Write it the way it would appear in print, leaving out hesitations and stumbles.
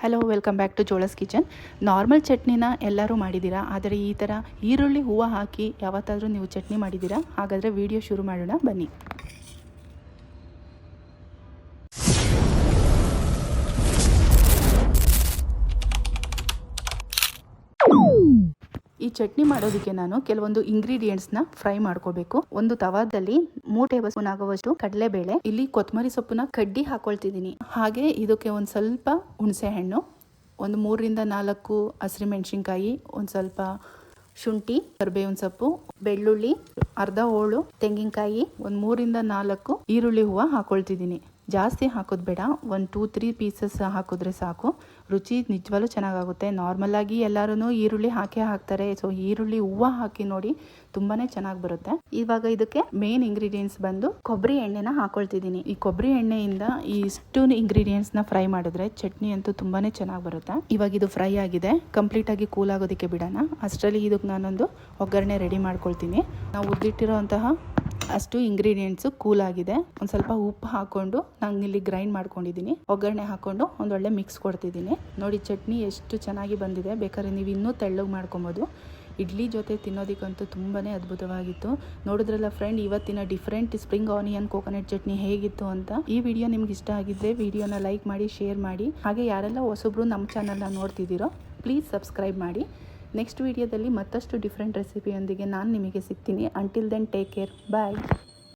Hello, welcome back to ಜೋಳಸ್ kitchen. Normal ಚಟ್ನಿನ ಎಲ್ಲರೂ ಮಾಡಿದ್ದೀರಾ, ಆದರೆ ಈ ಥರ ಈರುಳ್ಳಿ ಹೂವು ಹಾಕಿ ಯಾವತ್ತಾದರೂ ನೀವು ಚಟ್ನಿ ಮಾಡಿದ್ದೀರಾ? ಹಾಗಾದರೆ ವಿಡಿಯೋ ಶುರು ಮಾಡೋಣ ಬನ್ನಿ. ಈ ಚಟ್ನಿ ಮಾಡೋದಕ್ಕೆ ನಾನು ಕೆಲವೊಂದು ಇಂಗ್ರೀಡಿಯೆಂಟ್ಸ್ನ ಫ್ರೈ ಮಾಡ್ಕೋಬೇಕು. ಒಂದು ತವಾದಲ್ಲಿ 3 ಟೇಬಲ್ ಸ್ಪೂನ್ ಆಗುವಷ್ಟು ಕಡಲೆಬೇಳೆ, ಇಲ್ಲಿ ಕೊತ್ತಂಬರಿ ಸೊಪ್ಪನ್ನ ಕಡ್ಡಿ ಹಾಕೊಳ್ತಿದ್ದೀನಿ. ಹಾಗೆ ಇದಕ್ಕೆ ಒಂದು ಸ್ವಲ್ಪ ಹುಣಸೆ ಹಣ್ಣು, ಒಂದು 3ರಿಂದ 4 ಹಸಿರುಮೆಣಸಿನ್ಕಾಯಿ, ಒಂದು ಸ್ವಲ್ಪ ಶುಂಠಿ, ಕರಿಬೇವಿನ ಸೊಪ್ಪು, ಬೆಳ್ಳುಳ್ಳಿ, ಅರ್ಧ ಹೋಳು ತೆಂಗಿನಕಾಯಿ, ಒಂದು 3ರಿಂದ 4 ಈರುಳ್ಳಿ ಹೂವು ಹಾಕೊಳ್ತಿದ್ದೀನಿ. ಜಾಸ್ತಿ ಹಾಕೋದು ಬೇಡ, ಒಂದು 2-3 ಪೀಸಸ್ ಹಾಕಿದ್ರೆ ಸಾಕು. ರುಚಿ ನಿಜವಾಗ್ಲೂ ಚೆನ್ನಾಗಾಗುತ್ತೆ. ನಾರ್ಮಲಾಗಿ ಎಲ್ಲರೂ ಈರುಳ್ಳಿ ಹಾಕ್ತಾರೆ. ಸೊ ಈರುಳ್ಳಿ ಹೂವು ಹಾಕಿ ನೋಡಿ, ತುಂಬಾ ಚೆನ್ನಾಗಿ ಬರುತ್ತೆ. ಇವಾಗ ಇದಕ್ಕೆ ಮೇನ್ ಇಂಗ್ರೀಡಿಯೆಂಟ್ಸ್ ಬಂದು ಕೊಬ್ಬರಿ ಎಣ್ಣೆನ ಹಾಕೊಳ್ತಿದ್ದೀನಿ. ಈ ಕೊಬ್ಬರಿ ಎಣ್ಣೆಯಿಂದ ಇಷ್ಟು ಇಂಗ್ರೀಡಿಯೆಂಟ್ಸ್ನ ಫ್ರೈ ಮಾಡಿದ್ರೆ ಚಟ್ನಿ ಅಂತೂ ತುಂಬಾ ಚೆನ್ನಾಗಿ ಬರುತ್ತೆ. ಇವಾಗ ಇದು ಫ್ರೈ ಆಗಿದೆ, ಕಂಪ್ಲೀಟಾಗಿ ಕೂಲ್ ಆಗೋದಕ್ಕೆ ಬಿಡೋಣ. ಅಷ್ಟರಲ್ಲಿ ಇದಕ್ಕೆ ನಾನೊಂದು ಒಗ್ಗರಣೆ ರೆಡಿ ಮಾಡ್ಕೊಳ್ತೀನಿ. ನಾವು ಉದ್ದಿಟ್ಟಿರೋಂತಹ ಅಷ್ಟು ಇಂಗ್ರೀಡಿಯೆಂಟ್ಸು ಕೂಲ್ ಆಗಿದೆ. ಒಂದು ಸ್ವಲ್ಪ ಉಪ್ಪು ಹಾಕೊಂಡು ನಾನು ಇಲ್ಲಿ ಗ್ರೈಂಡ್ ಮಾಡ್ಕೊಂಡಿದ್ದೀನಿ. ಒಗ್ಗರಣೆ ಹಾಕೊಂಡು ಒಂದೊಳ್ಳೆ ಮಿಕ್ಸ್ ಕೊಡ್ತಿದ್ದೀನಿ. ನೋಡಿ ಚಟ್ನಿ ಎಷ್ಟು ಚೆನ್ನಾಗಿ ಬಂದಿದೆ. ಬೇಕಾದ್ರೆ ನೀವು ಇನ್ನೂ ತೆಳ್ಳಗೆ ಮಾಡ್ಕೊಬೋದು. ಇಡ್ಲಿ ಜೊತೆ ತಿನ್ನೋದಕ್ಕಂತೂ ತುಂಬಾ ಅದ್ಭುತವಾಗಿತ್ತು. ನೋಡಿದ್ರಲ್ಲ ಫ್ರೆಂಡ್, ಇವತ್ತಿನ different spring onion coconut chutney ಹೇಗಿತ್ತು ಅಂತ. ಈ ವಿಡಿಯೋ ನಿಮ್ಗೆ ಇಷ್ಟ ಆಗಿದ್ರೆ ವಿಡಿಯೋನ ಲೈಕ್ ಮಾಡಿ, ಶೇರ್ ಮಾಡಿ. ಹಾಗೆ ಯಾರೆಲ್ಲ ಹೊಸಬ್ರು ನಮ್ಮ ಚಾನಲ್ನ ನೋಡ್ತಿದ್ದೀರೋ ಪ್ಲೀಸ್ ಸಬ್ಸ್ಕ್ರೈಬ್ ಮಾಡಿ. ನೆಕ್ಸ್ಟ್ ವಿಡಿಯೋದಲ್ಲಿ ಮತ್ತಷ್ಟು ಡಿಫ್ರೆಂಟ್ ರೆಸಿಪಿಯೊಂದಿಗೆ ನಾನು ನಿಮಗೆ ಸಿಗ್ತೀನಿ. ಅಂಟಿಲ್ ದೆನ್ ಟೇಕ್ ಕೇರ್, ಬಾಯ್.